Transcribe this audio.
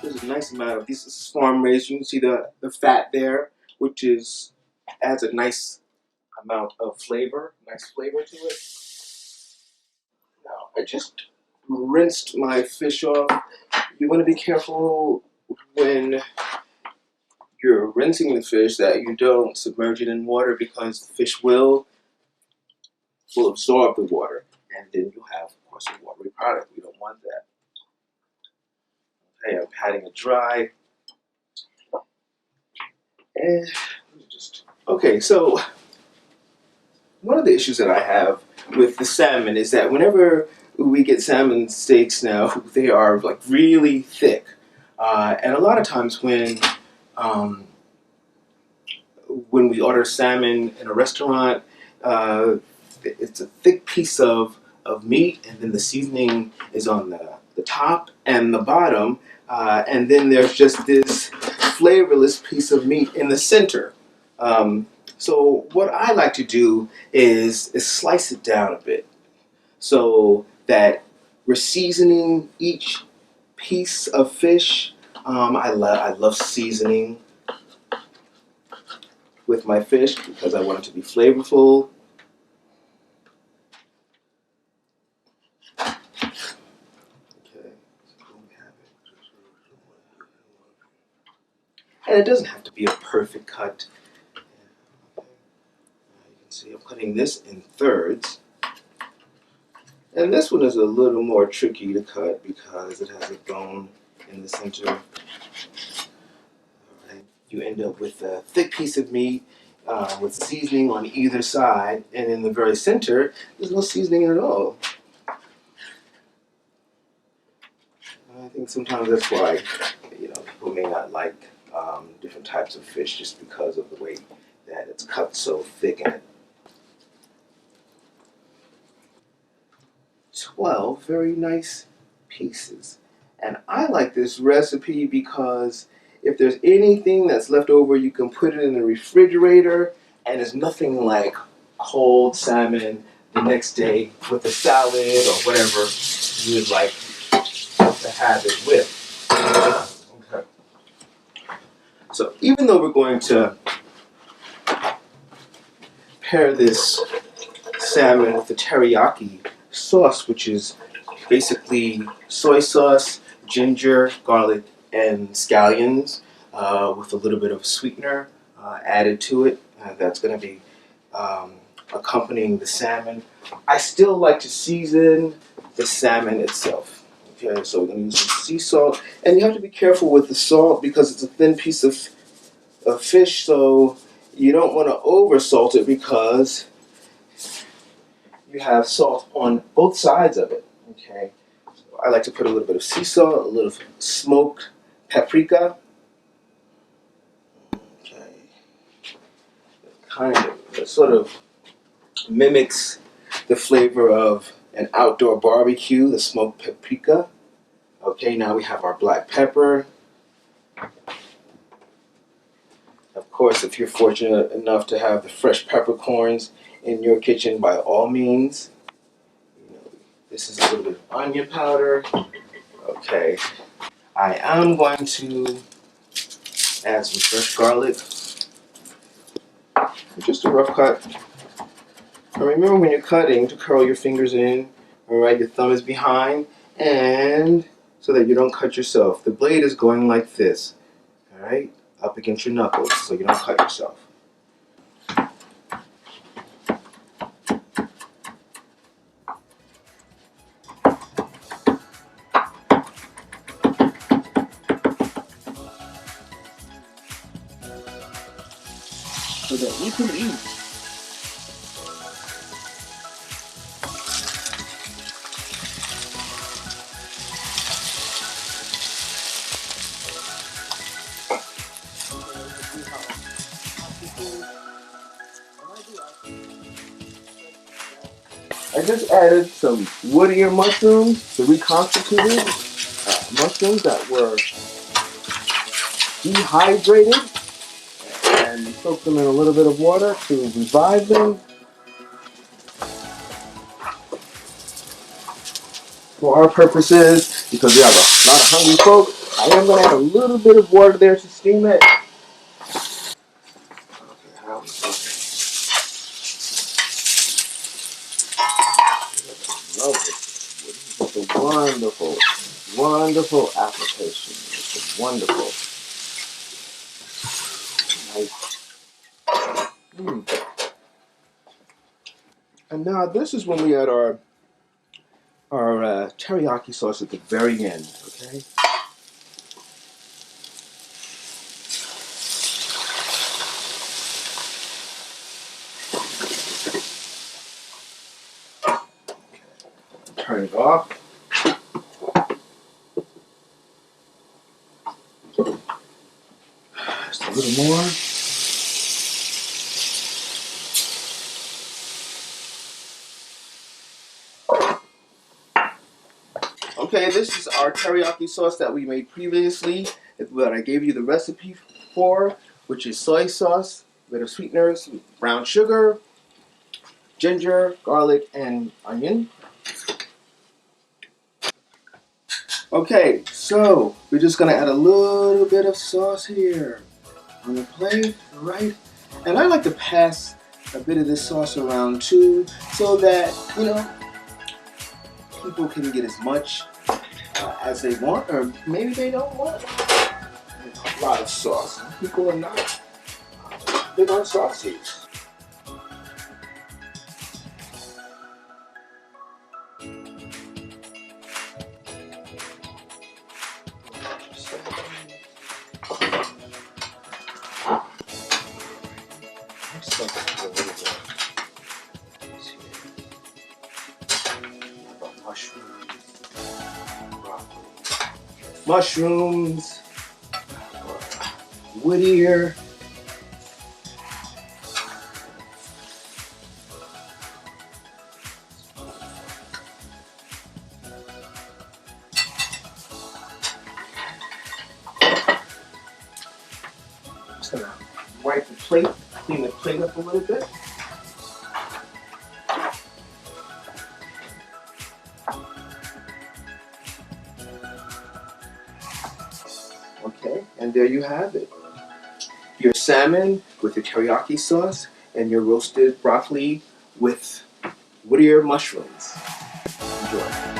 There's a nice amount of this is farm raised. You can see the fat there, which is adds a nice amount of flavor, nice flavor to it. Now I just rinsed my fish off. You want to be careful when you're rinsing the fish that you don't submerge it in water because the fish will absorb the water, and then you'll have, of course, a watery product. We don't want that. Okay, I'm patting it dry. And okay, so one of the issues that I have with the salmon is that whenever we get salmon steaks now, they are like really thick, and a lot of times when we order salmon in a restaurant, it's a thick piece of meat, and then the seasoning is on the top and the bottom, and then there's just this flavorless piece of meat in the center. So what I like to do is slice it down a bit so that we're seasoning each piece of fish. I love seasoning with my fish because I want it to be flavorful. And it doesn't have to be a perfect cut. You can see I'm cutting this in thirds. And this one is a little more tricky to cut because it has a bone in the center. Right. You end up with a thick piece of meat with seasoning on either side, and in the very center, there's no seasoning at all. I think sometimes that's why people may not like different types of fish just because of the way that it's cut so thick in it. 12 very nice pieces. And I like this recipe because if there's anything that's left over, you can put it in the refrigerator, and there's nothing like cold salmon the next day with a salad or whatever you would like to have it with. Okay. So even though we're going to pair this salmon with the teriyaki sauce, which is basically soy sauce, ginger, garlic, and scallions with a little bit of sweetener added to it. That's going to be accompanying the salmon. I still like to season the salmon itself. Okay, so we're going to use some sea salt, and you have to be careful with the salt because it's a thin piece of fish, so you don't want to over salt it because you have salt on both sides of it. Okay, so I like to put a little bit of sea salt, a little smoked paprika. Okay, kind of it sort of mimics the flavor of an outdoor barbecue, the smoked paprika. Okay, now we have our black pepper. Of course, if you're fortunate enough to have the fresh peppercorns in your kitchen, by all means. This is a little bit of onion powder. Okay, I am going to add some fresh garlic. Just a rough cut. And remember when you're cutting to curl your fingers in. Alright, your thumb is behind, and so that you don't cut yourself. The blade is going like this. Alright, up against your knuckles so you don't cut yourself. So that you can eat. I just added some wood ear mushrooms, the reconstituted mushrooms that were dehydrated. and soak them in a little bit of water to revive them. For our purposes, because we have a lot of hungry folk, I am going to add a little bit of water there to steam it. Love it. It's a wonderful, wonderful application. It's a wonderful. Nice. And now this is when we add our teriyaki sauce at the very end. Okay. Turn it off. Just a little more. Okay, this is our teriyaki sauce that we made previously, that I gave you the recipe for, which is soy sauce, with sweeteners, brown sugar, ginger, garlic, and onion. Okay, so we're just gonna add a little bit of sauce here on the plate, right? And I like to pass a bit of this sauce around too, so that, you know, people can get as much as they want, or maybe they don't want a lot of sauce. Some people are not big on sauces. Mushrooms, Whittier. Just gonna wipe the plate, clean the plate up a little bit. Okay, and there you have it. Your salmon with your teriyaki sauce and your roasted broccoli with Whittier mushrooms. Enjoy.